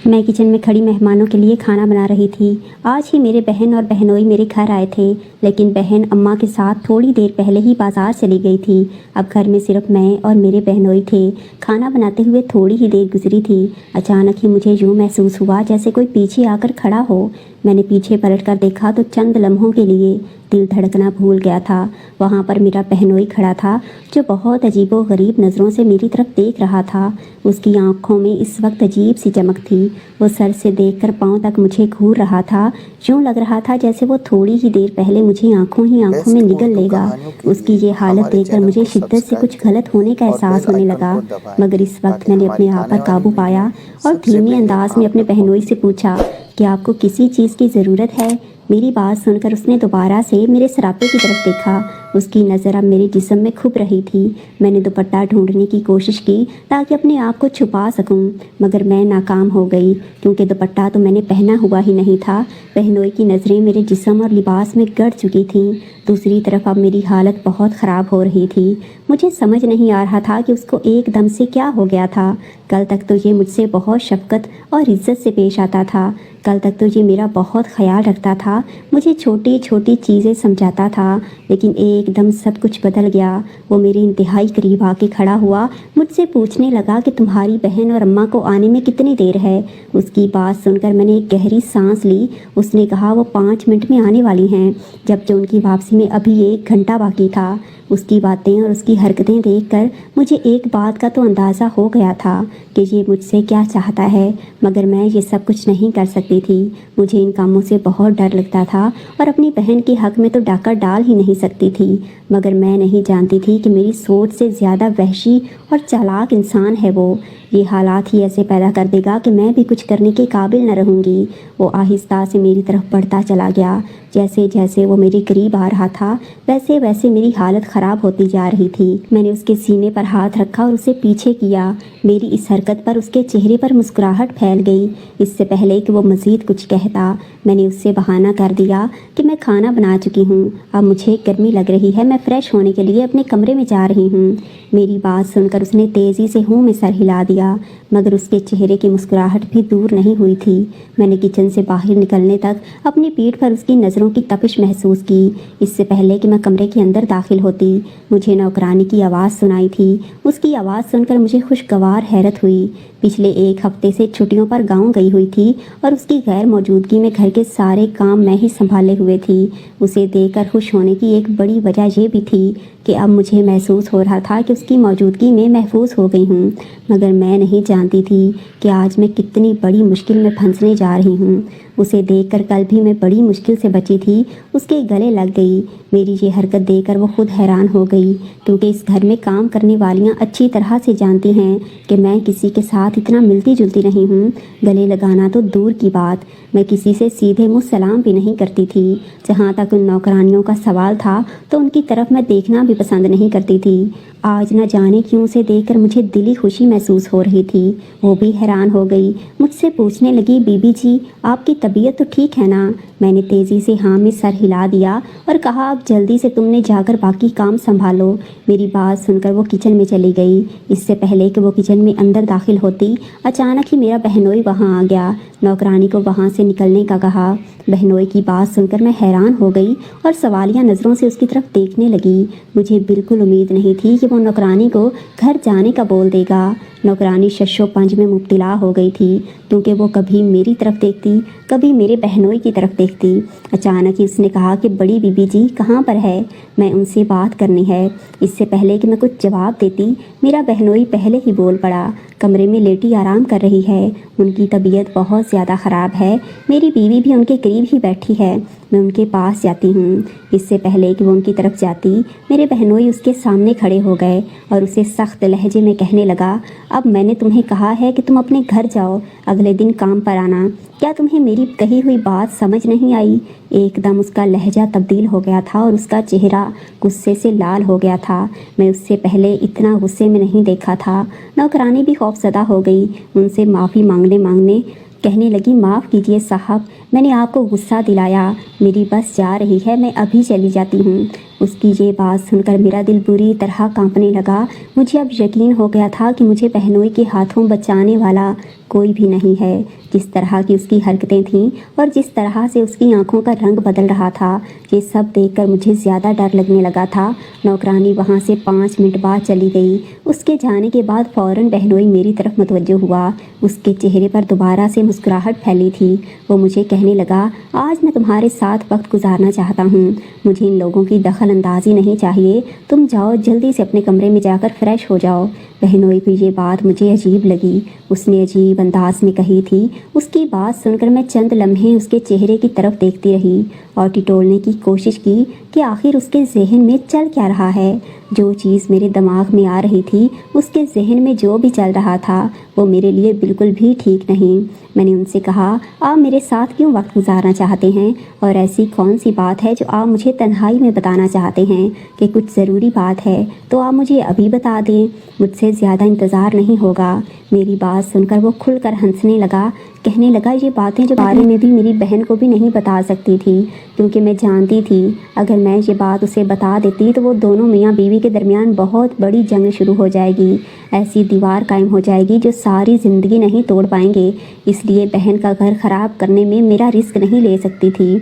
میں کچن میں کھڑی مہمانوں کے لیے کھانا بنا رہی تھی۔ آج ہی میرے بہن اور بہنوئی میرے گھر آئے تھے، لیکن بہن اماں کے ساتھ تھوڑی دیر پہلے ہی بازار چلی گئی تھی۔ اب گھر میں صرف میں اور میرے بہنوئی تھے۔ کھانا بناتے ہوئے تھوڑی ہی دیر گزری تھی، اچانک ہی مجھے یوں محسوس ہوا جیسے کوئی پیچھے آ کر کھڑا ہو۔ میں نے پیچھے پلٹ کر دیکھا تو چند لمحوں کے لیے دل دھڑکنا بھول گیا تھا۔ وہاں پر میرا بہنوئی کھڑا تھا جو بہت عجیب و غریب نظروں سے میری طرف دیکھ رہا تھا۔ اس کی آنکھوں میں اس وقت عجیب سی چمک تھی۔ وہ سر سے دیکھ کر پاؤں تک مجھے گھور رہا تھا، یوں لگ رہا تھا جیسے وہ تھوڑی ہی دیر پہلے مجھے آنکھوں میں نگل لے گا۔ اس کی یہ حالت دیکھ کر مجھے شدت سے کچھ غلط ہونے کا احساس ہونے لگا، مگر اس وقت میں نے اپنے آپ پر قابو پایا اور دھیمی انداز میں اپنے بہنوئی سے پوچھا کہ آپ کو کسی چیز کی ضرورت ہے؟ میری بات سن کر اس نے دوبارہ سے میرے سراپے کی طرف دیکھا۔ اس کی نظر اب میرے جسم میں کھپ رہی تھی۔ میں نے دوپٹہ ڈھونڈنے کی کوشش کی تاکہ اپنے آپ کو چھپا سکوں، مگر میں ناکام ہو گئی کیونکہ دوپٹہ تو میں نے پہنا ہوا ہی نہیں تھا۔ بہنوئی کی نظریں میرے جسم اور لباس میں گڑ چکی تھیں۔ دوسری طرف اب میری حالت بہت خراب ہو رہی تھی۔ مجھے سمجھ نہیں آ رہا تھا کہ اس کو ایک دم سے کیا ہو گیا تھا۔ کل تک تو یہ مجھ سے بہت شفقت اور عزت سے پیش آتا تھا، کل تک تو یہ میرا بہت خیال رکھتا تھا، مجھے چھوٹی چھوٹی چیزیں سمجھاتا تھا، لیکن ایک دم سب کچھ بدل گیا۔ وہ میرے انتہائی قریب آ کے کھڑا ہوا، مجھ سے پوچھنے لگا کہ تمہاری بہن اور اماں کو آنے میں کتنی دیر ہے؟ اس کی بات سن کر میں نے ایک گہری سانس لی۔ اس نے کہا وہ 5 منٹ میں آنے والی ہیں، جبکہ ان کی واپسی میں ابھی 1 گھنٹہ باقی تھا۔ اس کی باتیں اور اس کی حرکتیں دیکھ کر مجھے ایک بات کا تو اندازہ ہو گیا تھا کہ یہ مجھ سے کیا چاہتا ہے، مگر میں یہ سب کچھ نہیں کر سکتی تھی۔ مجھے ان کاموں سے بہت ڈر لگتا تھا اور اپنی بہن کے حق میں تو ڈاکہ ڈال ہی نہیں سکتی تھی، مگر میں نہیں جانتی تھی کہ میری سوچ سے زیادہ وحشی اور چالاک انسان ہے وہ۔ یہ حالات ہی ایسے پیدا کر دے گا کہ میں بھی کچھ کرنے کے قابل نہ رہوں گی۔ وہ آہستہ سے میری طرف بڑھتا چلا گیا۔ جیسے جیسے وہ میرے قریب آ رہا تھا ویسے ویسے میری حالت خراب ہوتی جا رہی تھی۔ میں نے اس کے سینے پر ہاتھ رکھا اور اسے پیچھے کیا۔ میری اس حرکت پر اس کے چہرے پر مسکراہٹ پھیل گئی۔ اس سے پہلے کہ وہ مزید کچھ کہتا میں نے اس سے بہانہ کر دیا کہ میں کھانا بنا چکی ہوں، اب مجھے گرمی لگ رہی ہے، میں فریش ہونے کے لیے اپنے کمرے میں جا رہی ہوں۔ میری بات سن کر اس نے تیزی سے ہوں میں سر ہلا دیا، مگر اس کے چہرے کی مسکراہٹ بھی دور نہیں ہوئی تھی۔ میں نے کچن سے باہر نکلنے تک اپنی پیٹھ پر اس کی نظروں کی تپش محسوس کی۔ اس سے پہلے کہ میں کمرے کے اندر داخل ہوتی مجھے نوکرانی کی آواز سنائی تھی۔ اس کی آواز سن کر مجھے خوشگوار حیرت ہوئی۔ پچھلے 1 ہفتے سے چھٹیوں پر گاؤں گئی ہوئی تھی اور اس کی غیر موجودگی میں گھر کے سارے کام میں ہی سنبھالے ہوئے تھی۔ اسے دیکھ کر خوش ہونے کی ایک بڑی وجہ یہ بھی تھی کہ اب مجھے محسوس ہو رہا تھا کہ اس کی موجودگی میں محفوظ ہو گئی ہوں، مگر میں نہیں جانتی تھی کہ آج میں کتنی بڑی مشکل میں پھنسنے جا رہی ہوں۔ اسے دیکھ کر کل بھی میں بڑی مشکل سے بچی تھی، اس کے گلے لگ گئی۔ میری یہ حرکت دیکھ کر وہ خود حیران ہو گئی، کیونکہ اس گھر میں کام کرنے والیاں اچھی طرح سے جانتی ہیں کہ میں کسی کے ساتھ اتنا ملتی جلتی نہیں ہوں۔ گلے لگانا تو دور کی بات، میں کسی سے سیدھے منہ سلام بھی نہیں کرتی تھی۔ جہاں تک ان نوکرانیوں کا سوال تھا تو ان کی طرف میں دیکھنا بھی پسند نہیں کرتی تھی۔ آج نہ جانے کیوں اسے دیکھ کر مجھے دلی خوشی محسوس ہو رہی تھی۔ وہ بھی حیران ہو گئی، مجھ سے پوچھنے لگی بی بی جی آپ کی طبیعت تو ٹھیک ہے نا؟ میں نے تیزی سے ہاں میں سر ہلا دیا اور کہا اب جلدی سے تم نے جا کر باقی کام سنبھالو۔ میری بات سن کر وہ کچن میں چلی گئی۔ اس سے پہلے کہ وہ کچن میں اندر داخل ہوتی اچانک ہی میرا بہنوئی وہاں آ گیا۔ نوکرانی کو وہاں سے نکلنے کا کہا۔ بہنوئی کی بات سن کر میں حیران ہو گئی اور سوالیہ نظروں سے اس کی طرف دیکھنے لگی۔ مجھے بالکل امید نہیں تھی کہ وہ نوکرانی کو گھر جانے کا بول دے گا۔ نوکرانی شش و پنج میں مبتلا ہو گئی تھی، کیونکہ وہ کبھی میری طرف دیکھتی کبھی میرے بہنوئی کی طرف دیکھتی۔ اچانک ہی اس نے کہا کہ بڑی بی بی جی کہاں پر ہے؟ میں ان سے بات کرنی ہے۔ اس سے پہلے کہ میں کچھ جواب دیتی میرا بہنوئی پہلے ہی بول پڑا۔ کمرے میں لیٹی آرام کر رہی ہے، ان کی طبیعت بہت زیادہ خراب ہے، میری بیوی بھی ان کے قریب ہی بیٹھی ہے، میں ان کے پاس جاتی ہوں۔ اس سے پہلے کہ وہ ان کی طرف جاتی میرے بہنوئی اس کے سامنے کھڑے ہو گئے اور اسے سخت لہجے میں کہنے لگا اب میں نے تمہیں کہا ہے کہ تم اپنے گھر جاؤ، اگلے دن کام پر آنا، کیا تمہیں میری کہی ہوئی بات سمجھ نہیں آئی؟ ایک دم اس کا لہجہ تبدیل ہو گیا تھا اور اس کا چہرہ غصے سے لال ہو گیا تھا۔ میں اس سے پہلے اتنا غصے میں نہیں دیکھا تھا۔ نوکرانی بھی خوفزدہ ہو گئی، ان سے معافی مانگنے کہنے لگی معاف کیجیے صاحب، میں نے آپ کو غصہ دلایا، میری بس جا رہی ہے، میں ابھی چلی جاتی ہوں۔ اس کی یہ بات سن کر میرا دل بری طرح کانپنے لگا۔ مجھے اب یقین ہو گیا تھا کہ مجھے بہنوئی کے ہاتھوں بچانے والا کوئی بھی نہیں ہے۔ جس طرح کی اس کی حرکتیں تھیں اور جس طرح سے اس کی آنکھوں کا رنگ بدل رہا تھا، یہ سب دیکھ کر مجھے زیادہ ڈر لگنے لگا تھا۔ نوکرانی وہاں سے 5 منٹ بعد چلی گئی۔ اس کے جانے کے بعد فوراً بہنوئی میری طرف متوجہ ہوا۔ اس کے چہرے پر دوبارہ سے مسکراہٹ پھیلی تھی۔ وہ مجھے کہنے لگا، آج میں تمہارے ساتھ وقت گزارنا چاہتا ہوں، مجھے ان لوگوں کی دخل اندازی نہیں چاہیے، تم جاؤ جلدی سے اپنے کمرے میں جا کر فریش ہو جاؤ۔ بہنوئی کی یہ بات مجھے عجیب لگی، اس نے عجیب انداز میں کہی تھی۔ اس کی بات سن کر میں چند لمحے اس کے چہرے کی طرف دیکھتی رہی اور ٹٹولنے کی کوشش کی کہ آخر اس کے ذہن میں چل کیا رہا ہے۔ جو چیز میرے دماغ میں آ رہی تھی، اس کے ذہن میں جو بھی چل رہا تھا، وہ میرے لیے بالکل بھی ٹھیک نہیں۔ میں نے ان سے کہا، آپ میرے ساتھ کیوں وقت گزارنا چاہتے ہیں، اور ایسی کون سی بات ہے جو آپ مجھے تنہائی میں بتانا چاہتے ہیں؟ کہ کچھ ضروری بات ہے تو آپ مجھے ابھی بتا دیں، مجھ سے زیادہ انتظار نہیں ہوگا۔ میری بات سن کر وہ کھل کر ہنسنے لگا، کہنے لگا، یہ باتیں جو بارے میں بھی میری بہن کو بھی نہیں بتا سکتی تھی، کیونکہ میں جانتی تھی اگر میں یہ بات اسے بتا دیتی تو وہ دونوں میاں بیوی کے درمیان بہت بڑی جنگ شروع ہو جائے گی، ایسی دیوار قائم ہو جائے گی جو ساری زندگی نہیں توڑ پائیں گے۔ اس لیے بہن کا گھر خراب کرنے میں میرا رسک نہیں لے سکتی تھی۔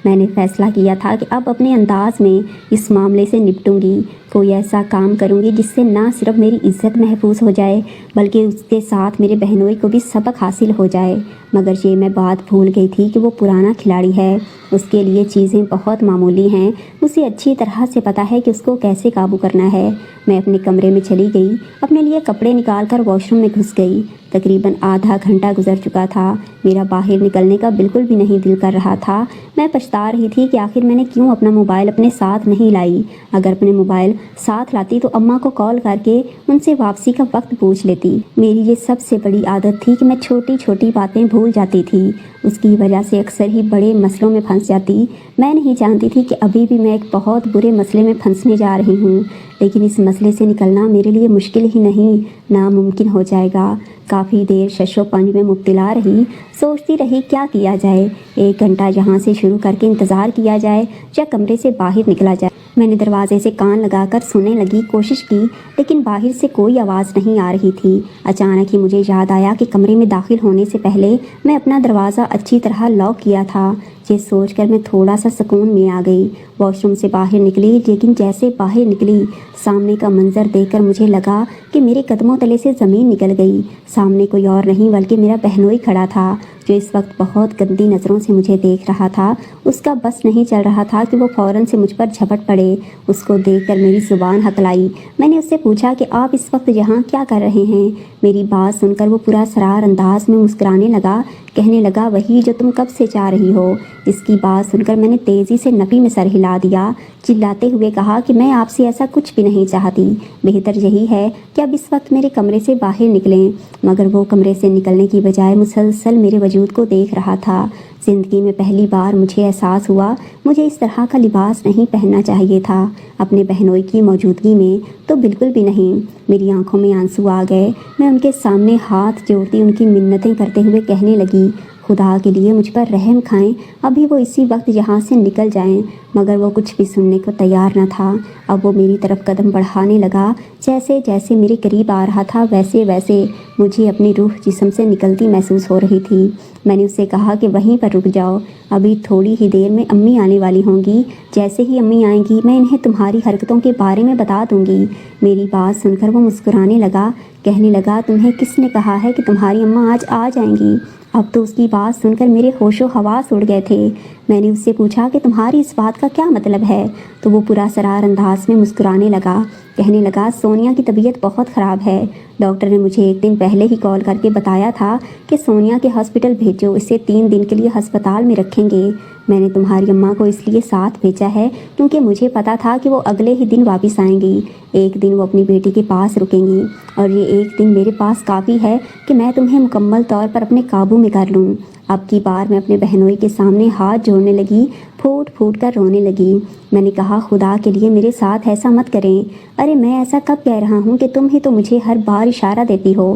میں نے فیصلہ کیا تھا کہ اب اپنے انداز میں اس معاملے سے نپٹوں گی، کوئی ایسا کام کروں گی جس سے نہ صرف میری عزت محفوظ ہو جائے بلکہ اس کے ساتھ میرے بہنوئی کو بھی سبق حاصل ہو جائے۔ مگر یہ میں بات بھول گئی تھی کہ وہ پرانا کھلاڑی ہے، اس کے لیے چیزیں بہت معمولی ہیں، اسے اچھی طرح سے پتہ ہے کہ اس کو کیسے قابو کرنا ہے۔ میں اپنے کمرے میں چلی گئی، اپنے لیے کپڑے نکال کر واش روم میں گھس گئی۔ تقریباً آدھا گھنٹہ گزر چکا تھا، میرا باہر نکلنے کا بالکل بھی نہیں دل کر رہا تھا۔ میں پچھتا رہی تھی کہ آخر میں نے کیوں اپنا موبائل اپنے ساتھ نہیں لائی۔ اگر اپنے موبائل ساتھ لاتی تو اماں کو کال کر کے ان سے واپسی کا وقت پوچھ لیتی۔ میری یہ سب سے بڑی عادت تھی کہ میں چھوٹی چھوٹی باتیں بھول جاتی تھی، اس کی وجہ سے اکثر ہی بڑے مسئلوں میں پھنس جاتی۔ میں نہیں جانتی تھی کہ ابھی بھی میں ایک بہت برے مسئلے میں پھنسنے جا رہی ہوں، لیکن اس مسئلے سے نکلنا میرے لیے مشکل ہی نہیں، ناممکن ہو جائے گا۔ کافی دیر شش و پنج میں مبتلا رہی، سوچتی رہی کیا کیا جائے، 1 گھنٹہ یہاں سے شروع کر کے انتظار کیا جائے یا کمرے سے باہر نکلا جائے۔ میں نے دروازے سے کان لگا کر سننے لگی کوشش کی، لیکن باہر سے کوئی آواز نہیں آ رہی تھی۔ اچانک ہی مجھے یاد آیا کہ کمرے میں داخل ہونے سے پہلے میں اپنا دروازہ اچھی طرح لاک کیا تھا۔ یہ سوچ کر میں تھوڑا سا سکون میں آ گئی، واش روم سے باہر نکلی، لیکن جیسے باہر نکلی سامنے کا منظر دیکھ کر مجھے لگا کہ میرے قدموں تلے سے زمین نکل گئی۔ سامنے کوئی اور نہیں بلکہ میرا بہنوئی کھڑا تھا، جو اس وقت بہت گندی نظروں سے مجھے دیکھ رہا تھا۔ اس کا بس نہیں چل رہا تھا کہ وہ فوراً سے مجھ پر جھپٹ پڑے۔ اس کو دیکھ کر میری زبان ہتلائی۔ میں نے اس سے پوچھا کہ آپ اس وقت یہاں کیا کر رہے ہیں؟ میری بات سن کر وہ پورا سرار انداز میں مسکرانے لگا، کہنے لگا، وہی جو تم کب سے چاہ رہی ہو۔ اس کی بات سن کر میں نے تیزی سے نفی میں سر ہلا دیا، چلاتے ہوئے کہا کہ میں آپ سے ایسا کچھ بھی نہیں چاہتی، بہتر یہی ہے کہ اب اس وقت میرے کمرے سے باہر نکلیں۔ مگر وہ کمرے سے نکلنے کی بجائے مسلسل میرے وجود کو دیکھ رہا تھا۔ زندگی میں پہلی بار مجھے احساس ہوا مجھے اس طرح کا لباس نہیں پہننا چاہیے تھا، اپنے بہنوئی کی موجودگی میں تو بالکل بھی نہیں۔ میری آنکھوں میں آنسو آ گئے، میں ان کے سامنے ہاتھ جوڑتی ان کی منتیں کرتے ہوئے کہنے لگی، خدا کے لیے مجھ پر رحم کھائیں، ابھی وہ اسی وقت یہاں سے نکل جائیں۔ مگر وہ کچھ بھی سننے کو تیار نہ تھا۔ اب وہ میری طرف قدم بڑھانے لگا، جیسے جیسے میرے قریب آ رہا تھا ویسے ویسے مجھے اپنی روح جسم سے نکلتی محسوس ہو رہی تھی۔ میں نے اسے کہا کہ وہیں پر رک جاؤ، ابھی تھوڑی ہی دیر میں امی آنے والی ہوں گی، جیسے ہی امی آئیں گی میں انہیں تمہاری حرکتوں کے بارے میں بتا دوں گی۔ میری بات سن کر وہ مسکرانے لگا، کہنے لگا، تمہیں کس نے کہا ہے کہ تمہاری اماں آج آ جائیں گی؟ اب تو اس کی بات سن کر میرے ہوش و حواس اڑ گئے تھے۔ میں نے اس سے پوچھا کہ تمہاری اس بات کا کیا مطلب ہے؟ تو وہ پورا سرار انداز میں مسکرانے لگا، کہنے لگا، سونیا کی طبیعت بہت خراب ہے، ڈاکٹر نے مجھے 1 دن پہلے ہی کال کر کے بتایا تھا کہ سونیا کے ہاسپٹل بھیجو، اسے 3 دن کے لیے ہسپتال میں رکھیں گے۔ میں نے تمہاری اماں کو اس لیے ساتھ بھیجا ہے کیونکہ مجھے پتا تھا کہ وہ اگلے ہی دن واپس آئیں گی، 1 دن وہ اپنی بیٹی کے پاس رکیں گی، اور یہ 1 دن میرے پاس کافی ہے کہ میں تمہیں مکمل طور پر اپنے قابو میں کر لوں۔ اب کی بار میں اپنے بہنوئی کے سامنے ہاتھ جوڑنے لگی، پھوٹ پھوٹ کر رونے لگی۔ میں نے کہا، خدا کے لیے میرے ساتھ ایسا مت کریں، ارے میں ایسا کب کہہ رہا ہوں کہ تم ہی تو مجھے ہر بار اشارہ دیتی ہو،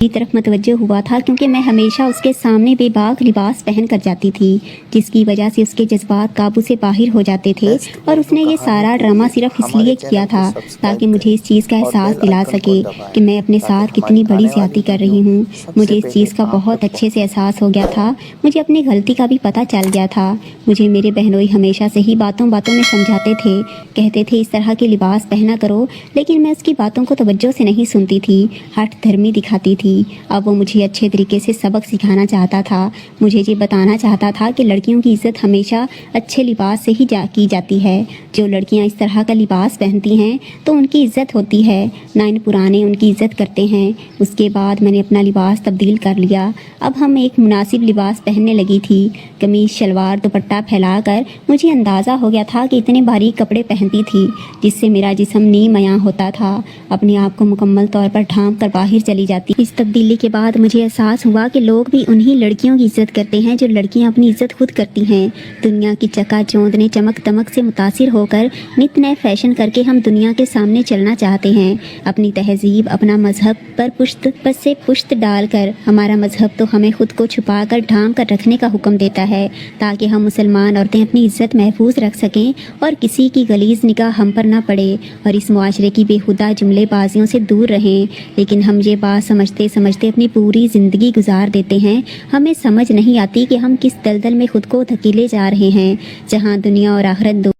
کی طرف متوجہ ہوا تھا کیونکہ میں ہمیشہ اس کے سامنے بے باک لباس پہن کر جاتی تھی، جس کی وجہ سے اس کے جذبات قابو سے باہر ہو جاتے تھے، اور اس نے یہ سارا ڈرامہ صرف اس لیے کیا تھا تاکہ مجھے اس چیز کا احساس دلا سکے کہ میں اپنے ساتھ کتنی بڑی زیادتی کر رہی ہوں۔ مجھے اس چیز کا بہت اچھے سے احساس ہو گیا تھا، مجھے اپنی غلطی کا بھی پتہ چل گیا تھا۔ مجھے میرے بہنوئی ہمیشہ سے ہی باتوں میں سمجھاتے تھے، کہتے تھے اس طرح کے لباس پہنا کرو، لیکن میں اس کی باتوں کو توجہ سے نہیں سنتی تھی، ہٹ دھرمی دکھاتی تھی۔ اب وہ مجھے اچھے طریقے سے سبق سکھانا چاہتا تھا، مجھے یہ بتانا چاہتا تھا کہ لڑکیوں کی عزت ہمیشہ اچھے لباس سے ہی کی جاتی ہے۔ جو لڑکیاں اس طرح کا لباس پہنتی ہیں تو ان کی عزت ہوتی ہے، نہ ان پرانے ان کی عزت کرتے ہیں۔ اس کے بعد میں نے اپنا لباس تبدیل کر لیا، اب ہم ایک مناسب لباس پہننے لگی تھی، قمیص شلوار دوپٹہ پھیلا کر مجھے اندازہ ہو گیا تھا کہ اتنے باریک کپڑے پہنتی تھی جس سے میرا جسم نیم عیاں ہوتا تھا، اپنے آپ کو مکمل طور پر ڈھانپ کر باہر چلی جاتی۔ اس تبدیلی کے بعد مجھے احساس ہوا کہ لوگ بھی انہی لڑکیوں کی عزت کرتے ہیں جو لڑکیاں اپنی عزت خود کرتی ہیں۔ دنیا کی چکا چوندنے چمک دمک سے متاثر ہو کر نت نئے فیشن کر کے ہم دنیا کے سامنے چلنا چاہتے ہیں، اپنی تہذیب اپنا مذہب پر پشت ڈال کر۔ ہمارا مذہب تو ہمیں خود کو چھپا کر ڈھانپ کر رکھنے کا حکم دیتا ہے تاکہ ہم مسلمان عورتیں اپنی عزت محفوظ رکھ سکیں اور کسی کی غلیظ نگاہ ہم پر نہ پڑے اور اس معاشرے کی بےہودہ جملے بازیوں سے دور رہیں۔ لیکن ہم یہ بات سمجھتے اپنی پوری زندگی گزار دیتے ہیں، ہمیں سمجھ نہیں آتی کہ ہم کس دلدل میں خود کو دھکیلے جا رہے ہیں جہاں دنیا اور آخرت